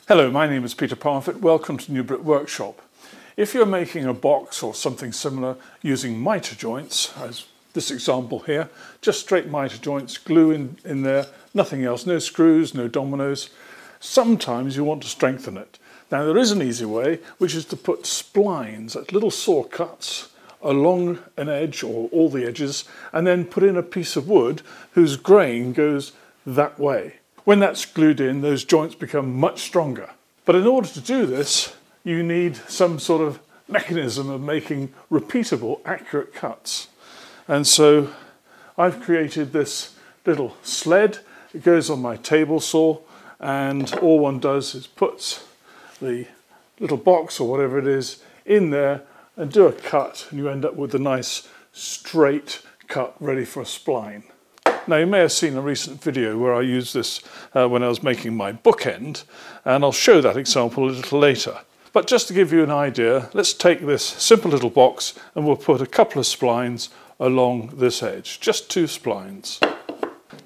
Hello, my name is Peter Parfitt. Welcome to New Brick Workshop. If you're making a box or something similar using mitre joints, as this example here, just straight mitre joints, glue in there, nothing else, no screws, no dominoes. Sometimes you want to strengthen it. Now there is an easy way, which is to put splines, like little saw cuts, along an edge or all the edges, and then put in a piece of wood whose grain goes that way. When that's glued in, those joints become much stronger. But in order to do this, you need some sort of mechanism of making repeatable, accurate cuts. And so I've created this little sled. It goes on my table saw, and all one does is puts the little box or whatever it is in there and do a cut, and you end up with a nice straight cut ready for a spline. Now you may have seen a recent video where I used this when I was making my bookend, and I'll show that example a little later. But just to give you an idea, let's take this simple little box and we'll put a couple of splines along this edge, just 2 splines.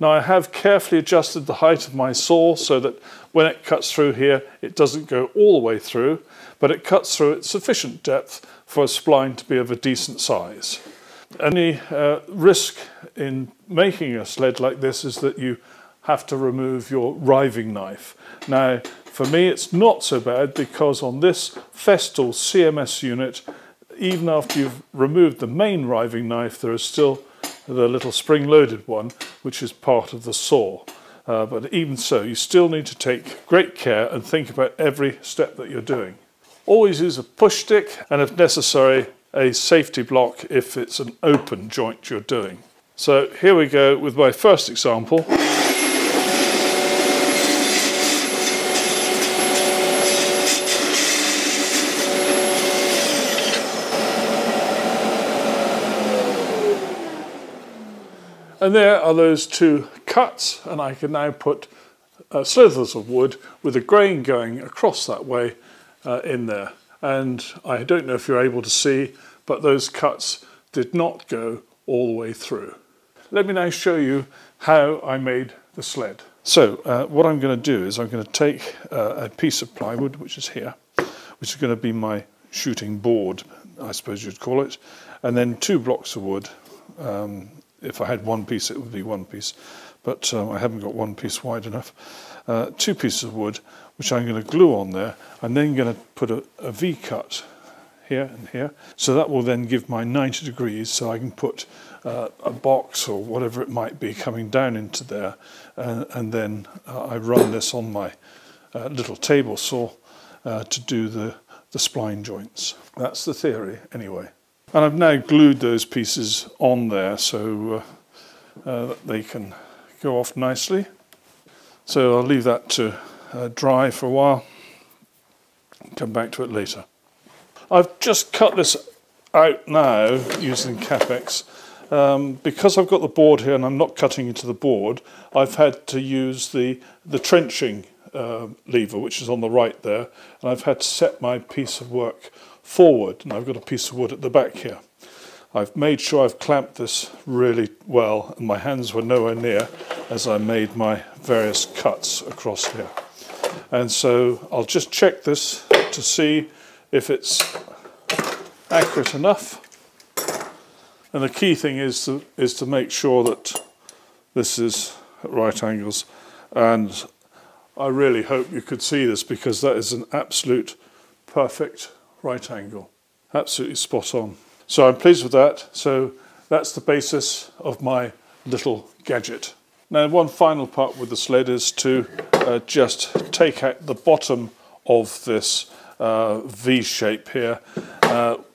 Now I have carefully adjusted the height of my saw so that when it cuts through here it doesn't go all the way through, but it cuts through at sufficient depth for a spline to be of a decent size. Any risk in making a sled like this is that you have to remove your riving knife. Now for me it's not so bad, because on this Festool CMS unit, even after you've removed the main riving knife, there is still the little spring-loaded one which is part of the saw. But even so, you still need to take great care and think about every step that you're doing. Always use a push stick, and if necessary a safety block if it's an open joint you're doing. So here we go with my first example. And there are those 2 cuts, and I can now put slithers of wood with a grain going across that way in there. And I don't know if you're able to see, but those cuts did not go all the way through. Let me now show you how I made the sled. So what I'm going to do is I'm going to take a piece of plywood, which is here, which is going to be my shooting board, I suppose you'd call it, and then 2 blocks of wood. If I had 1 piece, it would be 1 piece, but I haven't got 1 piece wide enough. 2 pieces of wood, which I'm going to glue on there. I'm then going to put a V cut here and here, so that will then give my 90 degrees, so I can put a box or whatever it might be coming down into there, and then I run this on my little table saw to do the spline joints. That's the theory anyway. And I've now glued those pieces on there so that they can go off nicely. So I'll leave that to dry for a while and come back to it later. I've just cut this out now using Capex. Because I've got the board here and I'm not cutting into the board, I've had to use the trenching lever, which is on the right there, and I've had to set my piece of work forward, and I've got a piece of wood at the back here. I've made sure I've clamped this really well, and my hands were nowhere near as I made my various cuts across here. And so I'll just check this to see if it's accurate enough. And the key thing is to make sure that this is at right angles, and I really hope you could see this, because that is an absolute perfect right angle. Absolutely spot on. So I'm pleased with that. So that's the basis of my little gadget. Now one final part with the sled is to just take out the bottom of this V shape here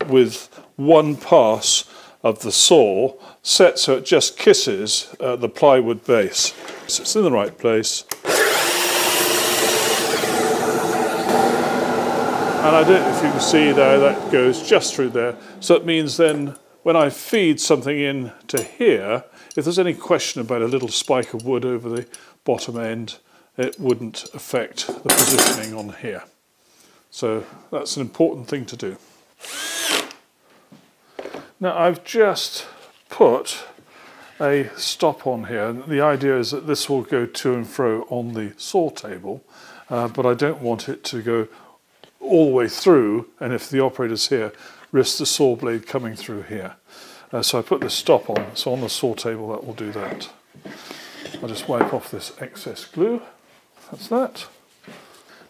with 1 pass of the saw set so it just kisses the plywood base. So it's in the right place. And I don't know if you can see there, that goes just through there. So it means then when I feed something in to here, if there's any question about a little spike of wood over the bottom end, it wouldn't affect the positioning on here. So that's an important thing to do. Now I've just put a stop on here, and the idea is that this will go to and fro on the saw table, but I don't want it to go all the way through, and if the operator's here, risk the saw blade coming through here. So I put this stop on, so on the saw table that will do that. I'll just wipe off this excess glue. That's that.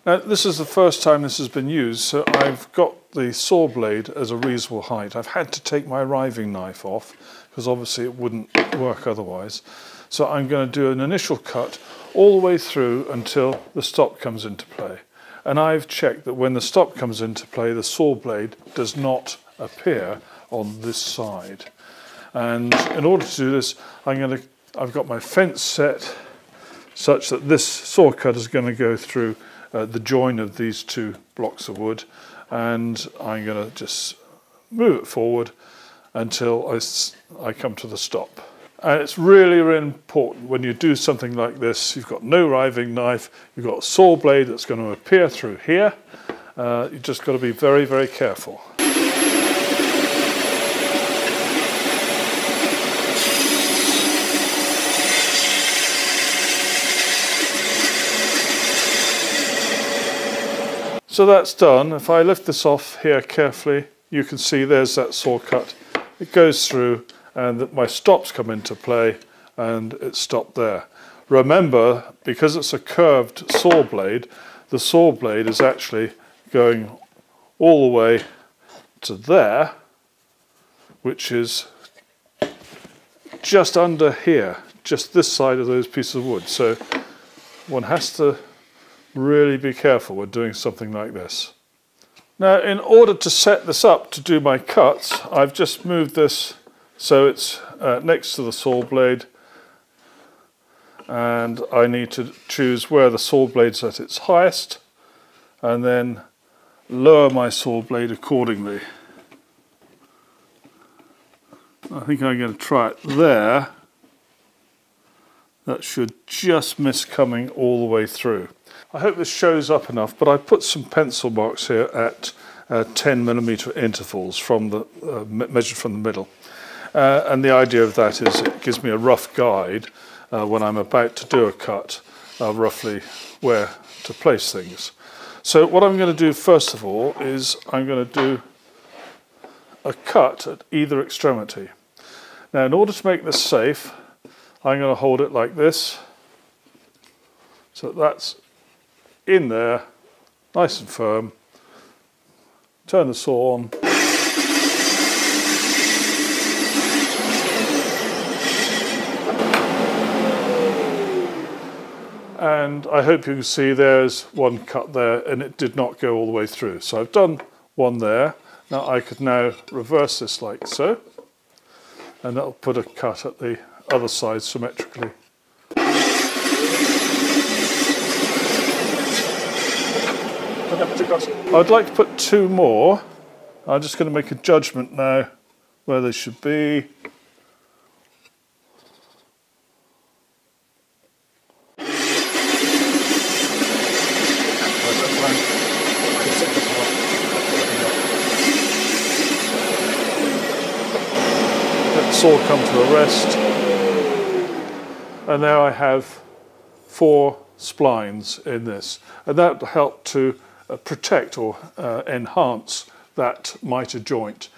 Now this is the first time this has been used, so I've got the saw blade as a reasonable height. I've had to take my riving knife off because obviously it wouldn't work otherwise. So I'm going to do an initial cut all the way through until the stop comes into play. And I've checked that when the stop comes into play, the saw blade does not appear on this side. And in order to do this, I've got my fence set such that this saw cut is going to go through the join of these two blocks of wood, and I'm going to just move it forward until I come to the stop. And it's really, really important when you do something like this, you've got no riving knife, you've got a saw blade that's going to appear through here. You've just got to be very, very careful. So that's done. If I lift this off here carefully, you can see there's that saw cut. It goes through, and my stops come into play, and it's stopped there. Remember, because it's a curved saw blade, the saw blade is actually going all the way to there, which is just under here, just this side of those pieces of wood. So one has to really be careful when doing something like this. Now, in order to set this up to do my cuts, I've just moved this so it's next to the saw blade, and I need to choose where the saw blade's at its highest and then lower my saw blade accordingly. I think I'm going to try it there. That should just miss coming all the way through. I hope this shows up enough, but I put some pencil marks here at 10mm intervals from the measured from the middle. And the idea of that is it gives me a rough guide when I'm about to do a cut, roughly where to place things. So what I'm going to do first of all is I'm going to do a cut at either extremity. Now, in order to make this safe, I'm going to hold it like this, so that's in there, nice and firm. Turn the saw on. And I hope you can see there's one cut there, and it did not go all the way through. So I've done one there. Now I could now reverse this like so, and that'll put a cut at the other side symmetrically. I'd like to put two more. I'm just going to make a judgment now where they should be. Let the saw come to a rest. And now I have 4 splines in this, and that will help to protect or enhance that mitre joint.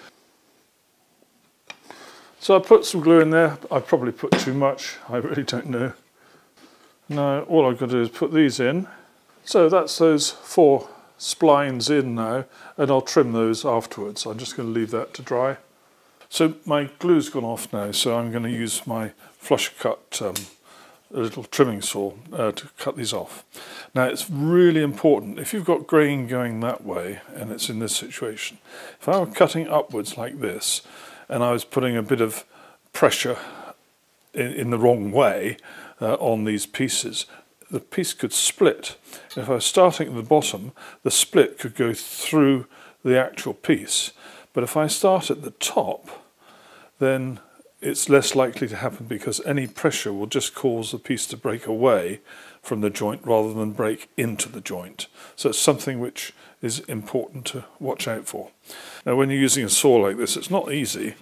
So I put some glue in there. I probably put too much, I really don't know. Now all I've got to do is put these in. So that's those 4 splines in now, and I'll trim those afterwards. I'm just going to leave that to dry. So my glue's gone off now, so I'm going to use my flush cut a little trimming saw to cut these off. Now it's really important, if you've got grain going that way and it's in this situation, if I were cutting upwards like this and I was putting a bit of pressure in the wrong way on these pieces, the piece could split. If I was starting at the bottom, the split could go through the actual piece, but if I start at the top, then it's less likely to happen because any pressure will just cause the piece to break away from the joint rather than break into the joint. So it's something which is important to watch out for. Now when you're using a saw like this, it's not easy,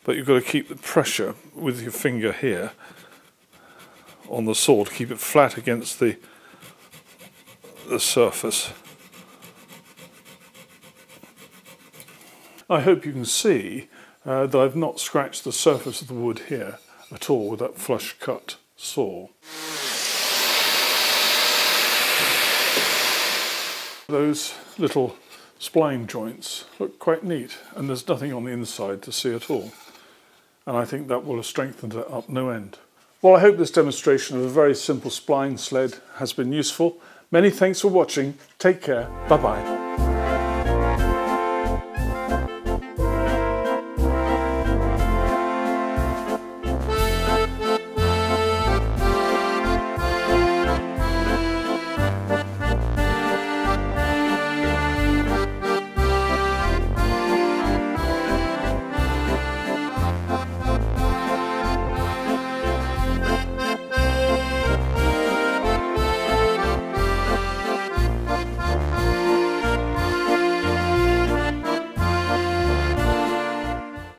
but you've got to keep the pressure with your finger here on the saw to keep it flat against the the surface. I hope you can see that I've not scratched the surface of the wood here at all with that flush cut saw. Those little spline joints look quite neat, and there's nothing on the inside to see at all. And I think that will have strengthened it up no end. Well, I hope this demonstration of a very simple spline sled has been useful. Many thanks for watching. Take care. Bye-bye.